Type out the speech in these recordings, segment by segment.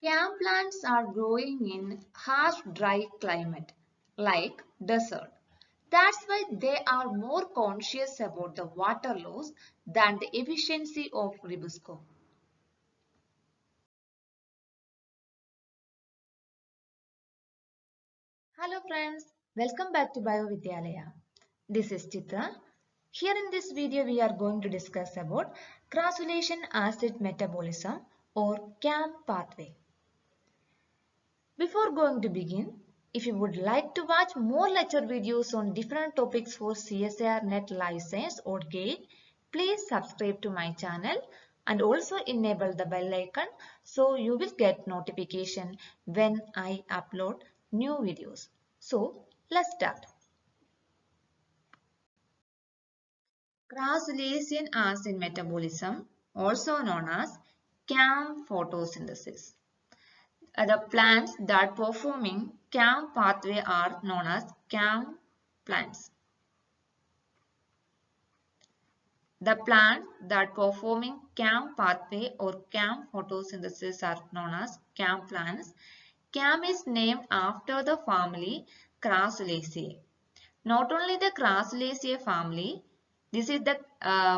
Cam plants are growing in harsh dry climate like desert. That's why they are more conscious about the water loss than the efficiency of riboscope. Hello friends, welcome back to BioVidyalaya. This is Chitra. Here in this video we are going to discuss about crassulation acid metabolism or CAM pathway. Before going to begin, if you would like to watch more lecture videos on different topics for CSIR NET license or GATE, please subscribe to my channel and also enable the bell icon so you will get notification when I upload new videos. So let's start. Crassulacean acid metabolism, also known as CAM photosynthesis. The plants that performing CAM pathway are known as CAM plants. The plants that performing CAM pathway or CAM photosynthesis are known as CAM plants. CAM is named after the family Crassulaceae. Not only the Crassulaceae family, this is the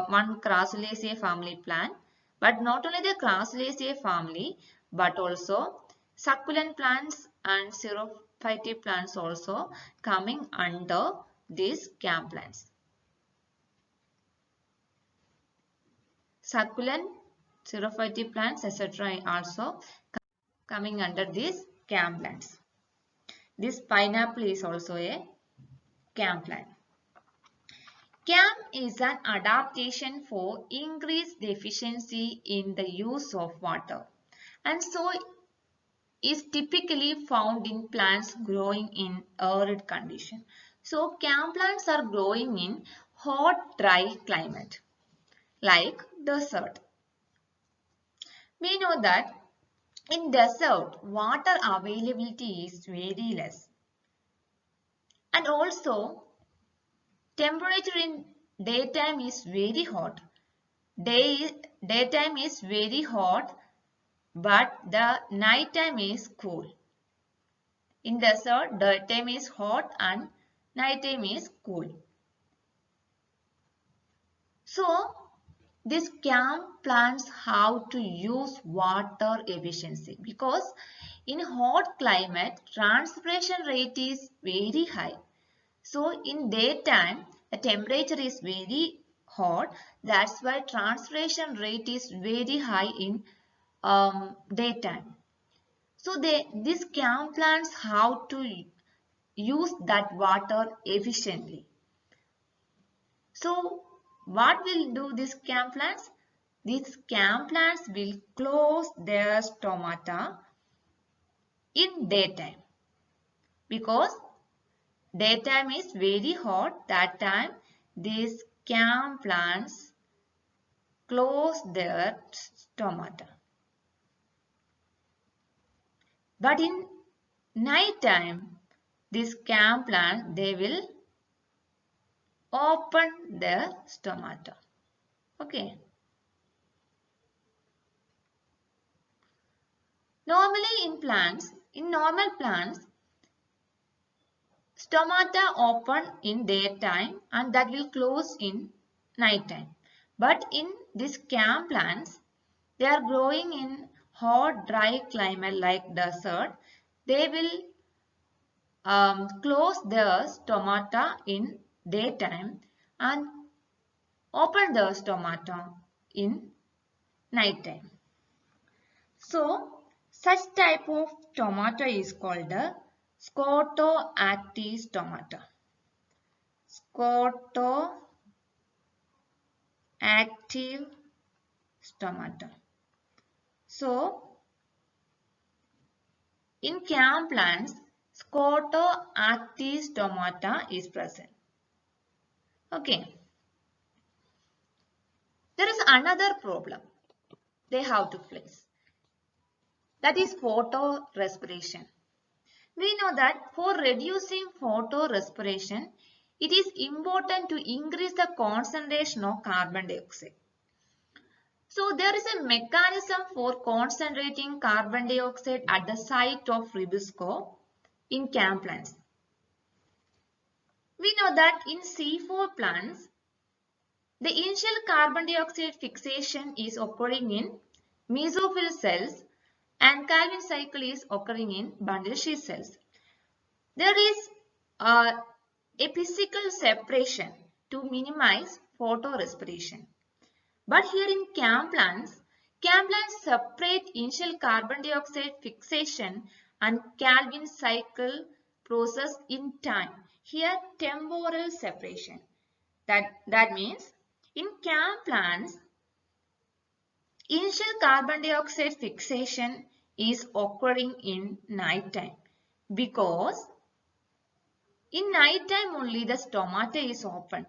one Crassulaceae family plant, but not only the Crassulaceae family, but also succulent plants and xerophyte plants also coming under these CAM plants. Succulent, xerophyte plants, etc. also coming under these CAM plants. This pineapple is also a CAM plant. CAM is an adaptation for increased efficiency in the use of water and so is typically found in plants growing in arid condition. So CAM plants are growing in hot dry climate like desert. We know that in desert water availability is very less and also temperature in daytime is very hot. Daytime is very hot but the nighttime is cool. In desert, daytime is hot and nighttime is cool. So, this CAM plans how to use water efficiency because in hot climate, transpiration rate is very high. So, in daytime, the temperature is very hot. That's why transpiration rate is very high in daytime. So this CAM plans how to use that water efficiently. So what will do this CAM plants? These CAM plants will close their stomata in daytime because daytime is very hot. That time these CAM plants close their stomata. But in night time, this CAM plant, they will open their stomata. Okay. Normally in normal plants, stomata open in daytime and that will close in night time. But in this CAM plants, they are growing in hot, dry climate like desert. They will close their stomata in daytime and open the stomata in night time. So, such type of stomata is called the scotoactive stomata. Scotoactive stomata. So, in CAM plants, scotoactive stomata is present. Okay. There is another problem they have to face. That is photorespiration. We know that for reducing photorespiration, it is important to increase the concentration of carbon dioxide. So there is a mechanism for concentrating carbon dioxide at the site of Ribisco in CAM plants. We know that in C4 plants, the initial carbon dioxide fixation is occurring in mesophyll cells and Calvin cycle is occurring in bundle sheath cells. There is a physical separation to minimize photorespiration. But here in CAM plants separate initial carbon dioxide fixation and Calvin cycle process in time. Here temporal separation. That means in CAM plants, initial carbon dioxide fixation is occurring in night time because in night time only the stomata is open.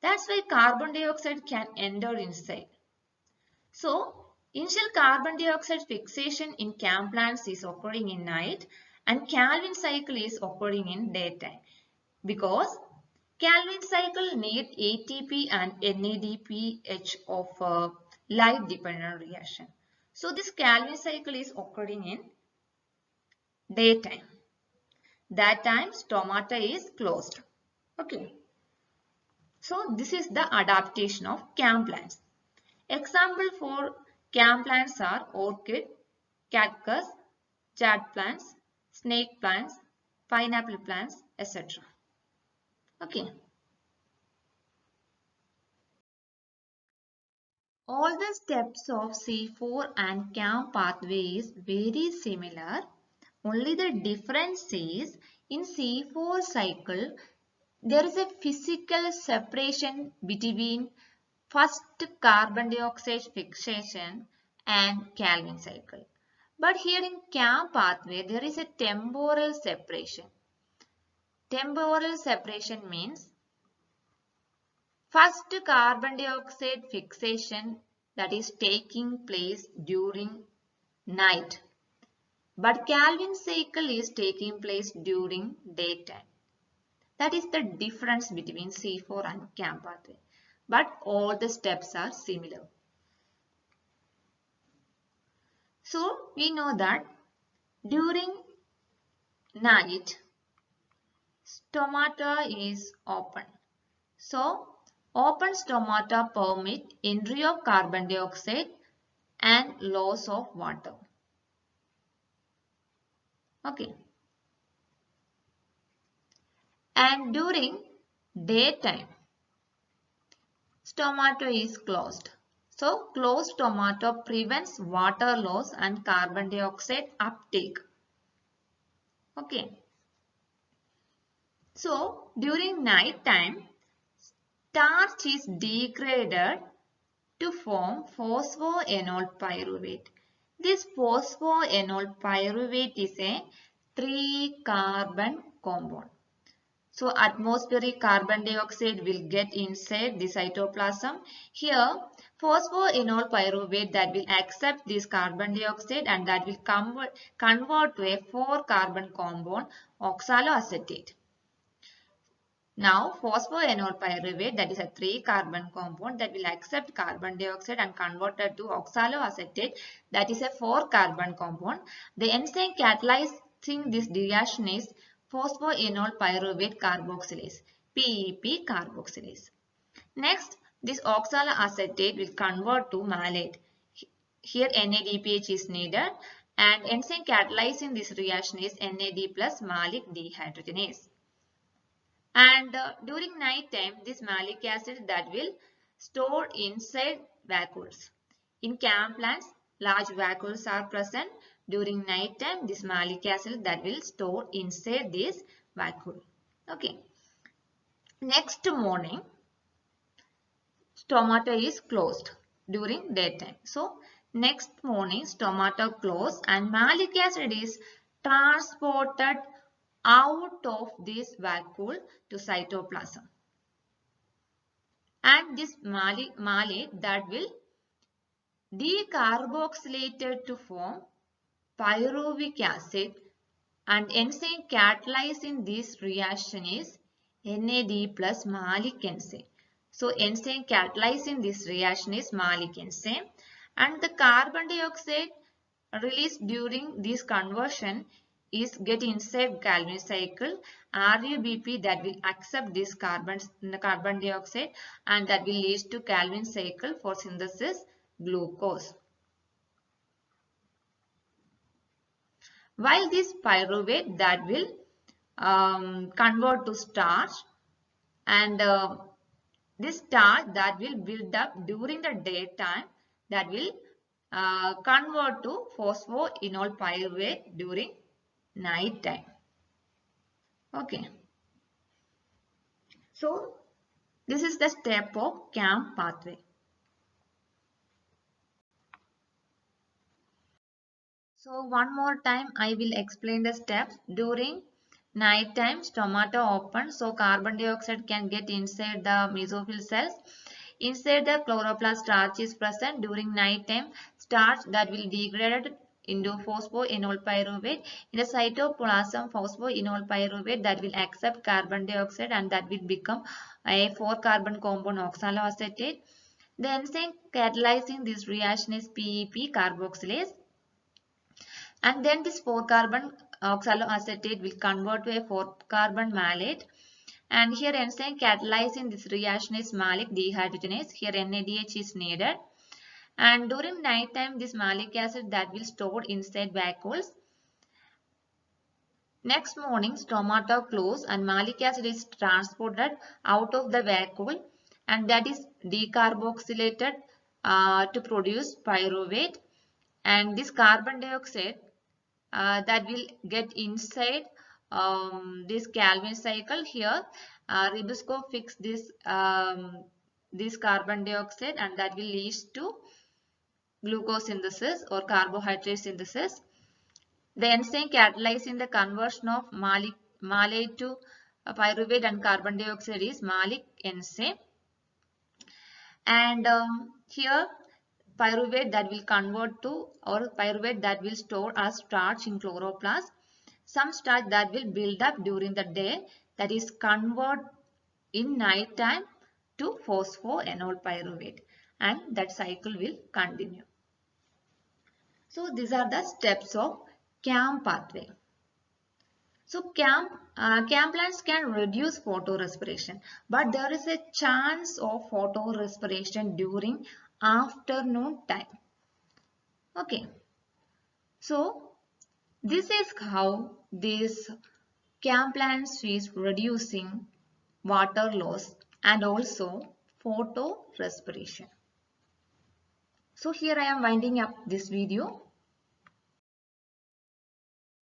That's why carbon dioxide can enter inside. So, initial carbon dioxide fixation in CAM plants is occurring in night and Calvin cycle is occurring in daytime because Calvin cycle need ATP and NADPH of light dependent reaction. So, this Calvin cycle is occurring in daytime. That time stomata is closed. Okay. So, this is the adaptation of CAM plants. Example for CAM plants are orchid, cactus, jade plants, snake plants, pineapple plants, etc. Okay. All the steps of C4 and CAM pathway is very similar. Only the difference is in C4 cycle, there is a physical separation between first carbon dioxide fixation and Calvin cycle. But here in CAM pathway, there is a temporal separation. Temporal separation means first carbon dioxide fixation that is taking place during night. But Calvin cycle is taking place during daytime. That is the difference between C4 and CAM pathway. But all the steps are similar. So we know that during night, stomata is open. So open stomata permit entry of carbon dioxide and loss of water. Okay. And during daytime, stomata is closed. So closed stomata prevents water loss and carbon dioxide uptake. Okay. So during night time, starch is degraded to form phosphoenol pyruvate. This phosphoenol pyruvate is a 3-carbon compound. So atmospheric carbon dioxide will get inside the cytoplasm. Here phosphoenol pyruvate that will accept this carbon dioxide and that will convert to a 4-carbon compound oxaloacetate. Now phosphoenol pyruvate that is a 3-carbon compound that will accept carbon dioxide and convert it to oxaloacetate that is a 4-carbon compound. The enzyme catalyzing this reaction is phosphoenol pyruvate carboxylase, PEP carboxylase. Next, this oxaloacetate will convert to malate. Here NADPH is needed and enzyme catalyzing this reaction is NAD plus malic dehydrogenase. And during night time, this malic acid that will store inside vacuoles. In CAM plants, large vacuoles are present. During night time, this malic acid that will store inside this vacuole. Okay. Next morning, stomata is closed during daytime. So, next morning, stomata closed and malic acid is transported out of this vacuole to cytoplasm. And this malate that will decarboxylated to form pyruvic acid and enzyme catalyzing this reaction is NAD plus malic enzyme. So enzyme catalyzing this reaction is malic enzyme And the carbon dioxide released during this conversion is get inside Calvin cycle RUBP that will accept this carbon dioxide and that will lead to Calvin cycle for synthesis glucose. While this pyruvate that will convert to starch, and this starch that will build up during the daytime that will convert to phosphoenol pyruvate during night time. Okay. So this is the step of CAM pathway. So one more time I will explain the steps. During night time stomata open, so carbon dioxide can get inside the mesophyll cells. Inside the chloroplast starch is present. During night time starch that will degrade into phosphoenol pyruvate. In the cytoplasm phosphoenol pyruvate that will accept carbon dioxide and that will become a 4 carbon compound oxaloacetate. The enzyme catalyzing this reaction is PEP carboxylase. And then this 4 carbon oxaloacetate will convert to a 4 carbon malate. And here enzyme catalyzing this reaction is malic dehydrogenase. Here NADH is needed. And during night time this malic acid that will stored inside vacuoles. Next morning stomata close and malic acid is transported out of the vacuole and that is decarboxylated to produce pyruvate. And this carbon dioxide that will get inside this Calvin cycle. Here riboscope fix this carbon dioxide and that will lead to glucose synthesis or carbohydrate synthesis. The enzyme catalyzing the conversion of malate to pyruvate and carbon dioxide is malic enzyme. And here pyruvate that will convert to or pyruvate that will store as starch in chloroplast. Some starch that will build up during the day that is convert in night time to phosphoenol pyruvate and that cycle will continue. So these are the steps of CAM pathway. So CAM plants can reduce photorespiration, but there is a chance of photorespiration during afternoon time. Okay. So this is how this CAM plants is reducing water loss and also photorespiration. So here I am winding up this video.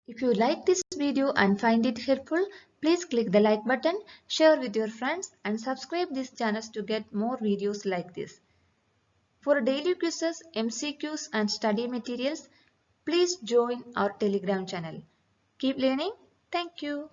If you like this video and find it helpful, please click the like button, share with your friends and subscribe this channel to get more videos like this. For daily quizzes, MCQs and study materials, please join our Telegram channel. Keep learning. Thank you.